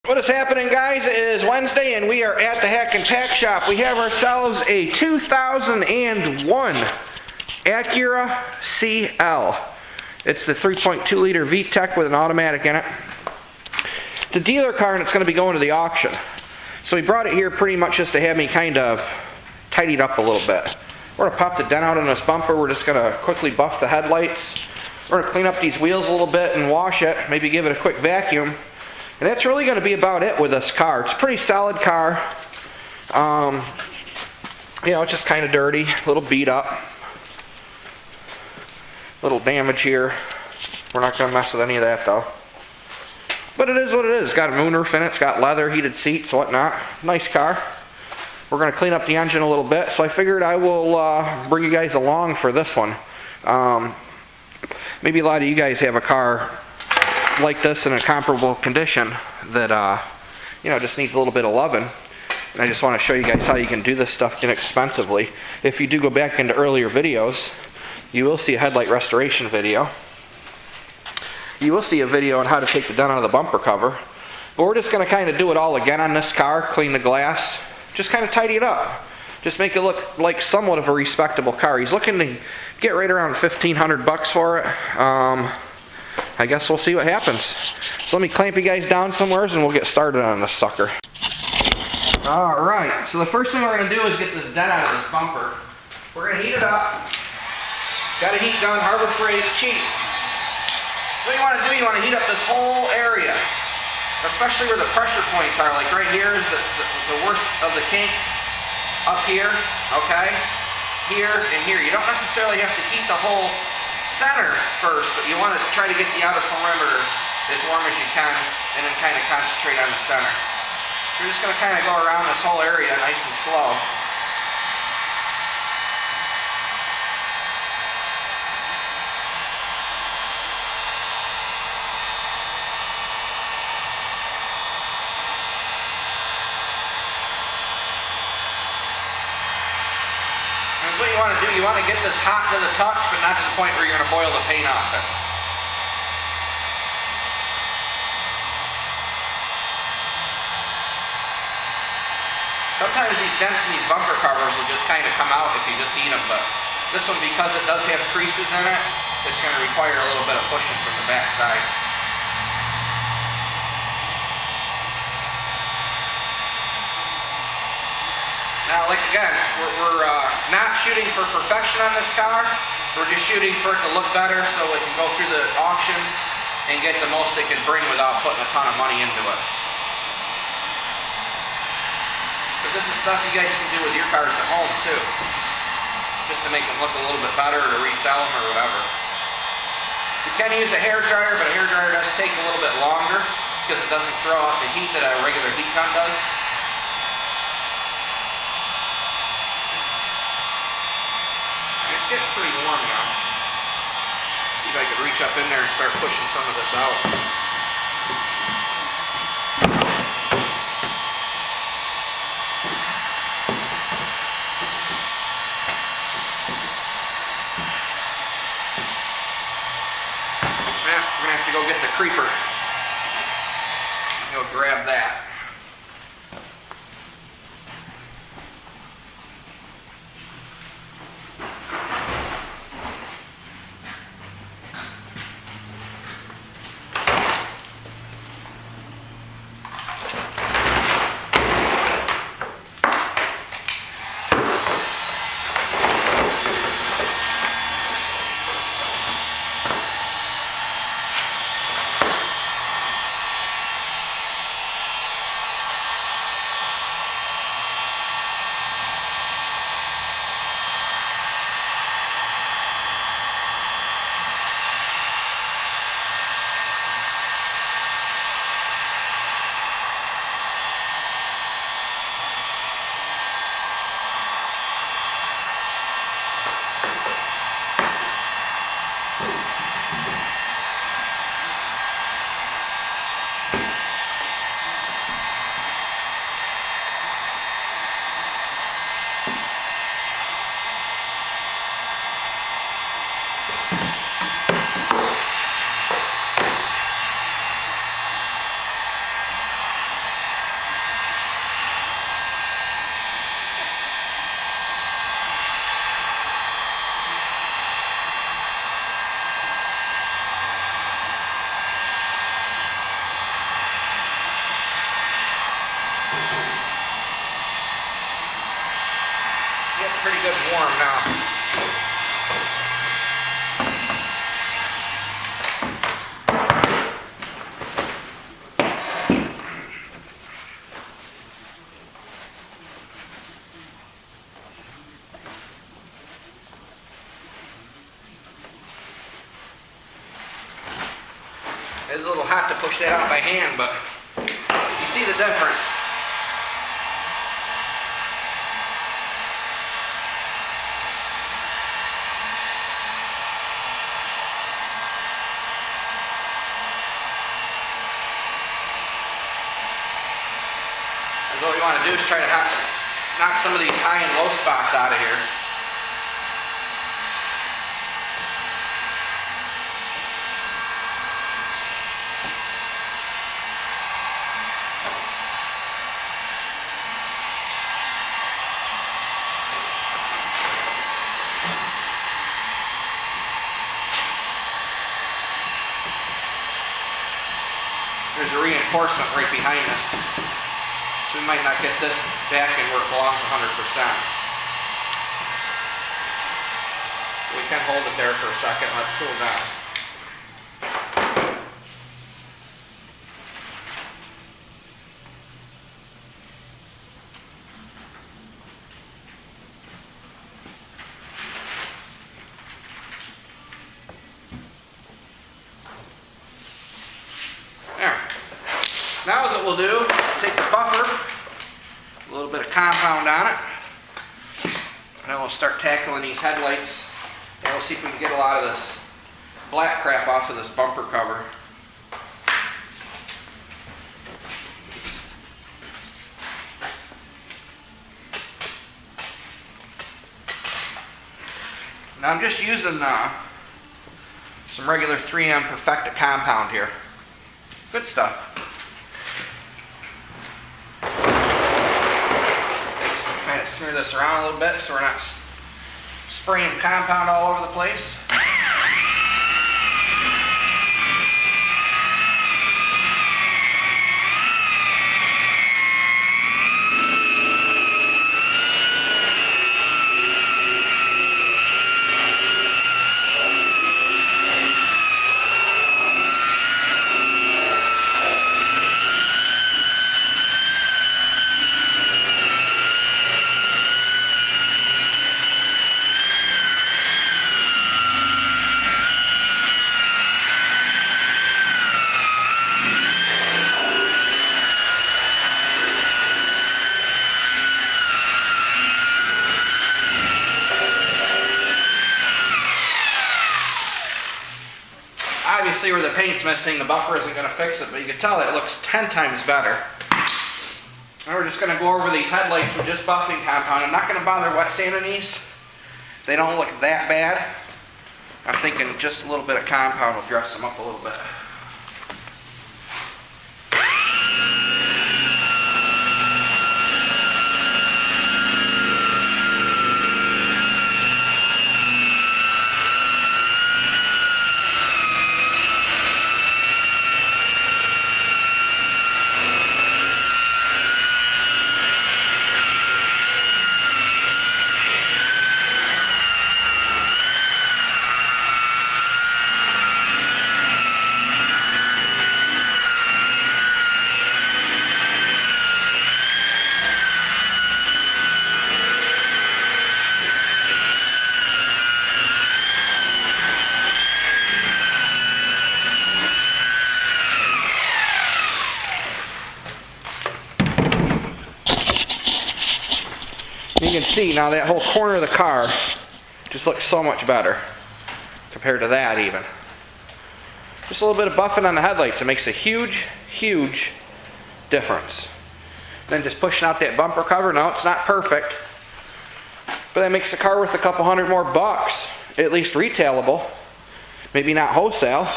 What is happening, guys? It is Wednesday and we are at the Hack and Pack Shop. We have ourselves a 2001 Acura CL. It's the 3.2 liter VTEC with an automatic in it. It's a dealer car and it's going to be going to the auction. So we brought it here pretty much just to have me kind of tidied up a little bit. We're going to pop the dent out on this bumper. We're just going to quickly buff the headlights. We're going to clean up these wheels a little bit and wash it. Maybe give it a quick vacuum. And that's really going to be about it with this car. It's a pretty solid car. You know, it's just kind of dirty, a little beat up. Little damage here. We're not going to mess with any of that though. But it is what it is. It's got a moonroof in it. It's got leather, heated seats, whatnot. Nice car. We're going to clean up the engine a little bit. So I figured I will bring you guys along for this one. Maybe a lot of you guys have a car like this in a comparable condition that you know, just needs a little bit of loving. And I just want to show you guys how you can do this stuff inexpensively. If you do go back into earlier videos, you will see a headlight restoration video. You will see a video on how to take the dent out of the bumper cover. But we're just going to kind of do it all again on this car, clean the glass, just kind of tidy it up. Just make it look like somewhat of a respectable car. He's looking to get right around $1,500 for it. I guess we'll see what happens. So let me clamp you guys down somewhere and we'll get started on this sucker. Alright, so the first thing we're going to do is get this dent out of this bumper. We're going to heat it up. Got a heat gun, Harbor Freight, cheap. So what you want to do, you want to heat up this whole area. Especially where the pressure points are. Like right here is the worst of the kink. Up here, okay? Here and here. You don't necessarily have to heat the whole center first, but you want to try to get the outer perimeter as warm as you can and then kind of concentrate on the center. So we're just going to kind of go around this whole area nice and slow. What you want to do, you want to get this hot to the touch, but not to the point where you're going to boil the paint off it. Sometimes these dents in these bumper covers will just kind of come out if you just heat them, but this one, because it does have creases in it, it's going to require a little bit of pushing from the back side. Now, like again, we're not shooting for perfection on this car. We're just shooting for it to look better so it can go through the auction and get the most it can bring without putting a ton of money into it. But this is stuff you guys can do with your cars at home too, just to make them look a little bit better, to resell them or whatever. You can use a hair dryer, but a hair dryer does take a little bit longer because it doesn't throw out the heat that a regular heat gun does. It's getting pretty warm now. See if I can reach up in there and start pushing some of this out. Yeah, we're going to have to go get the creeper. Go grab that. It's a little hot to push that out by hand, but you see the difference. So what you want to do is try to knock some of these high and low spots out of here. There's a reinforcement right behind this. So we might not get this back in where it belongs 100%. We can hold it there for a second, let it cool down. There. Now as it will do, take the buffer, a little bit of compound on it, and then we'll start tackling these headlights, and we'll see if we can get a lot of this black crap off of this bumper cover. Now I'm just using some regular 3M Perfecta compound here. Good stuff. Kind of smear this around a little bit so we're not spraying compound all over the place. Obviously where the paint's missing, the buffer isn't going to fix it, but you can tell it looks 10 times better. And we're just going to go over these headlights with just buffing compound. I'm not going to bother wet sanding these. They don't look that bad. I'm thinking just a little bit of compound will dress them up a little bit. You can see now that whole corner of the car just looks so much better compared to that even. Just a little bit of buffing on the headlights. It makes a huge, huge difference. Then just pushing out that bumper cover. No, it's not perfect, but that makes the car worth a couple $100 more, at least retailable. Maybe not wholesale,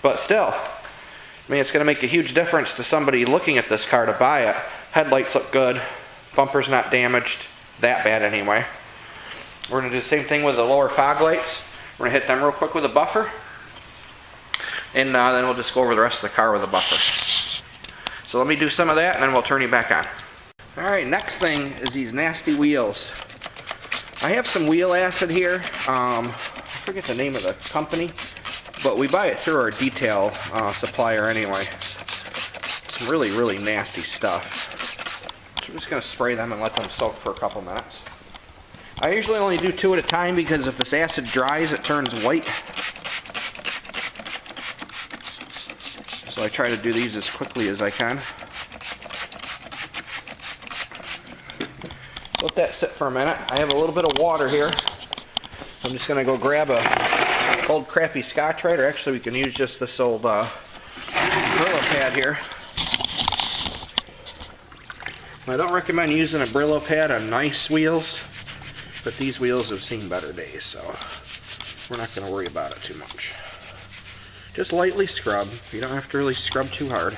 but still. I mean, it's going to make a huge difference to somebody looking at this car to buy it. Headlights look good. Bumper's not damaged that bad anyway. We're going to do the same thing with the lower fog lights. We're going to hit them real quick with a buffer. And then we'll just go over the rest of the car with a buffer. So let me do some of that and then we'll turn you back on. Alright, next thing is these nasty wheels. I have some wheel acid here. I forget the name of the company, but we buy it through our detail supplier anyway. Some really, really nasty stuff. So I'm just going to spray them and let them soak for a couple minutes. I usually only do 2 at a time because if this acid dries, it turns white. So I try to do these as quickly as I can. Let that sit for a minute. I have a little bit of water here. I'm just going to go grab a old crappy Scotch-Rite, or actually we can use just this old Brillo pad here. I don't recommend using a Brillo pad on nice wheels, but these wheels have seen better days, so we're not going to worry about it too much. Just lightly scrub. You don't have to really scrub too hard.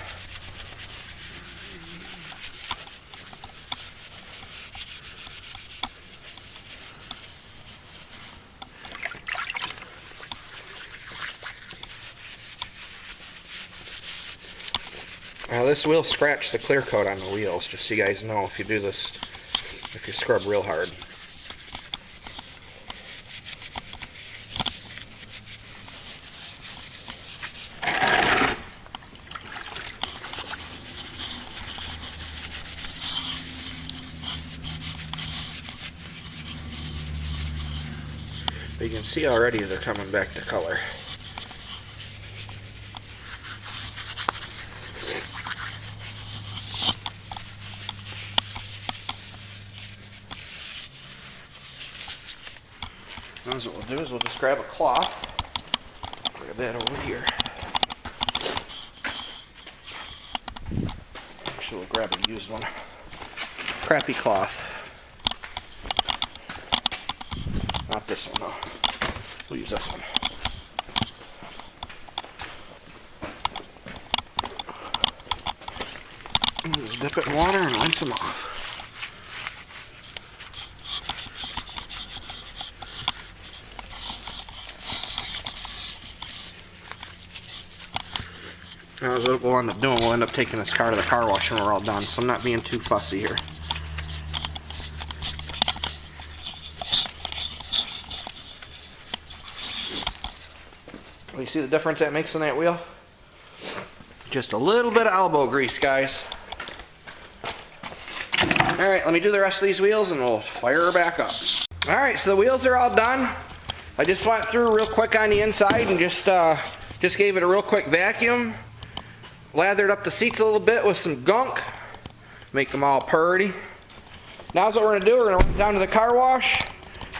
Now this will scratch the clear coat on the wheels, just so you guys know if you do this, if you scrub real hard. But you can see already they're coming back to color. Now what we'll do is we'll just grab a cloth, grab that over here. Actually, we'll grab a used one. Crappy cloth. Not this one, no. We'll use this one. Just dip it in water and rinse them off. Now, what we'll end up doing, we'll end up taking this car to the car wash when we're all done, so I'm not being too fussy here. You see the difference that makes in that wheel? Just a little bit of elbow grease, guys. Alright, let me do the rest of these wheels and we'll fire her back up. Alright, so the wheels are all done. I just went through real quick on the inside and just gave it a real quick vacuum. Lathered up the seats a little bit with some gunk. Make them all purty. Now what we're going to do, we're going to run down to the car wash.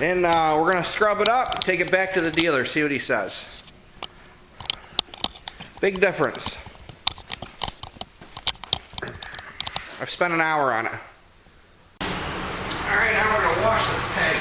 And we're going to scrub it up, take it back to the dealer, see what he says. Big difference. I've spent an hour on it. Alright, now we're going to wash this peg.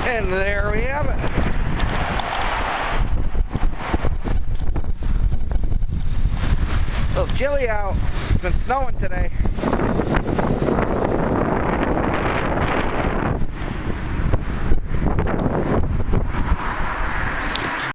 And there we have it. A little chilly out. It's been snowing today.